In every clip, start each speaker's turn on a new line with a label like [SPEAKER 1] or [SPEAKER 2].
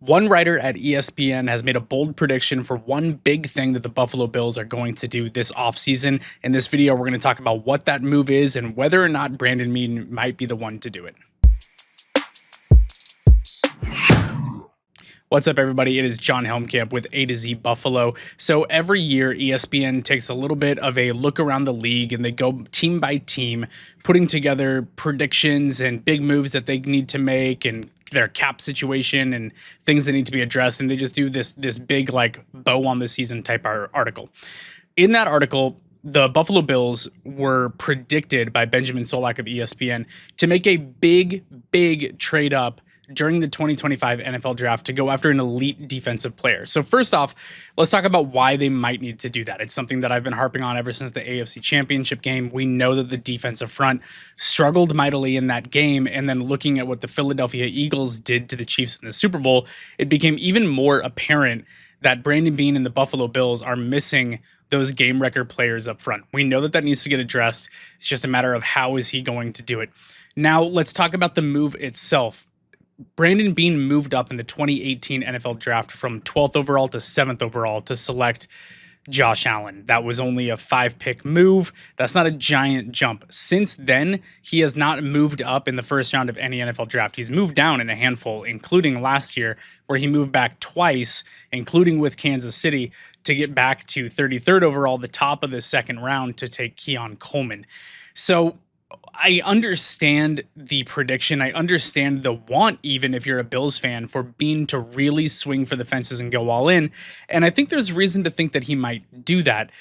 [SPEAKER 1] One writer at ESPN has made a bold prediction for one big thing that the Buffalo Bills are going to do this offseason. In this video, we're going to talk about what that move is and whether or not Brandon Beane might be the one to do it. What's up, everybody? It is Jon Helmkamp with A to Z Buffalo. So every year, ESPN takes a little bit of a look around the league and they go team by team, putting together predictions and big moves that they need to make and their cap situation and things that need to be addressed. And they just do this big like bow on the season type article. In that article, the Buffalo Bills were predicted by Benjamin Solak of ESPN to make a big trade up during the 2025 NFL draft to go after an elite defensive player. So first off, let's talk about why they might need to do that. It's something that I've been harping on ever since the AFC Championship game. We know that the defensive front struggled mightily in that game, and then looking at what the Philadelphia Eagles did to the Chiefs in the Super Bowl, it became even more apparent that Brandon Beane and the Buffalo Bills are missing those game record players up front. We know that needs to get addressed. It's just a matter of how is he going to do it. Now, let's talk about the move itself. Brandon Beane moved up in the 2018 NFL draft from 12th overall to 7th overall to select Josh Allen. That was only a 5-pick move. That's not a giant jump. Since then, he has not moved up in the first round of any NFL draft. He's moved down in a handful, including last year, where he moved back twice, including with Kansas City, to get back to 33rd overall, the top of the second round, to take Keon Coleman. So I understand the prediction. I understand the want, even if you're a Bills fan, for Beane to really swing for the fences and go all in. And I think there's reason to think that he might do that.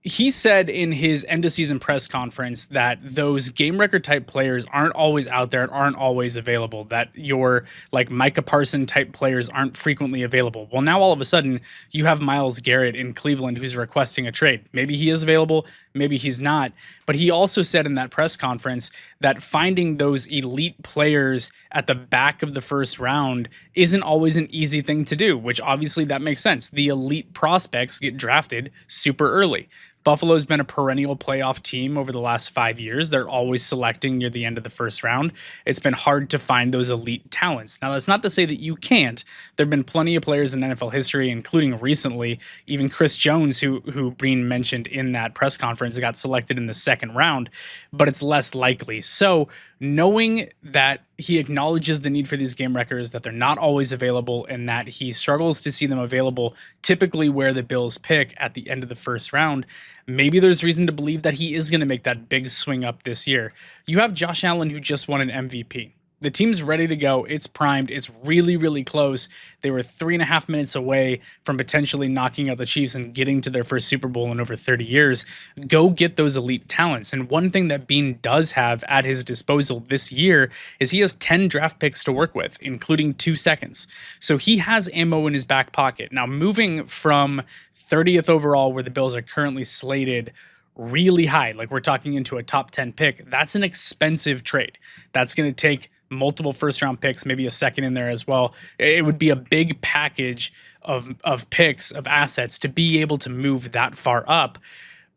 [SPEAKER 1] He said in his end of season press conference that those game record type players aren't always out there and aren't always available, that your like Micah Parson type players aren't frequently available. Well, now all of a sudden you have Myles Garrett in Cleveland who's requesting a trade. Maybe he is available, maybe he's not. But he also said in that press conference that finding those elite players at the back of the first round isn't always an easy thing to do, which obviously that makes sense. The elite prospects get drafted super early. Buffalo's been a perennial playoff team over the last 5 years. They're always selecting near the end of the first round. It's been hard to find those elite talents. Now, that's not to say that you can't. There have been plenty of players in NFL history, including recently, even Chris Jones, who Beane mentioned in that press conference, got selected in the second round, but it's less likely. So knowing that he acknowledges the need for these game records, that they're not always available, and that he struggles to see them available typically where the Bills pick at the end of the first round, maybe there's reason to believe that he is going to make that big swing up this year. You have Josh Allen, who just won an MVP. The team's ready to go. It's primed. It's really close. They were 3.5 minutes away from potentially knocking out the Chiefs and getting to their first Super Bowl in over 30 years. Go get those elite talents. And one thing that Beane does have at his disposal this year is he has 10 draft picks to work with, including 2 seconds. So he has ammo in his back pocket. Now, moving from 30th overall, where the Bills are currently slated, really high, like we're talking into a top 10 pick, that's an expensive trade. That's going to take multiple first round picks, maybe a second in there as well. It would be a big package of picks, of assets, to be able to move that far up.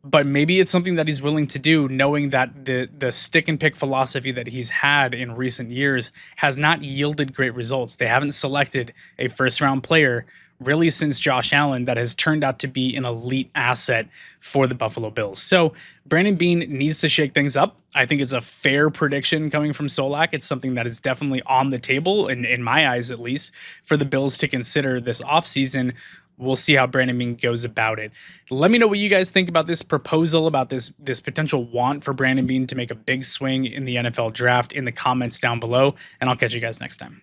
[SPEAKER 1] But maybe it's something that he's willing to do, knowing that the stick and pick philosophy that he's had in recent years has not yielded great results. They haven't selected a first round player really since Josh Allen that has turned out to be an elite asset for the Buffalo Bills. So Brandon Beane needs to shake things up. I think it's a fair prediction coming from Solak. It's something that is definitely on the table, in my eyes at least, for the Bills to consider this offseason. We'll see how Brandon Beane goes about it. Let me know what you guys think about this proposal, about this potential want for Brandon Beane to make a big swing in the NFL draft in the comments down below, and I'll catch you guys next time.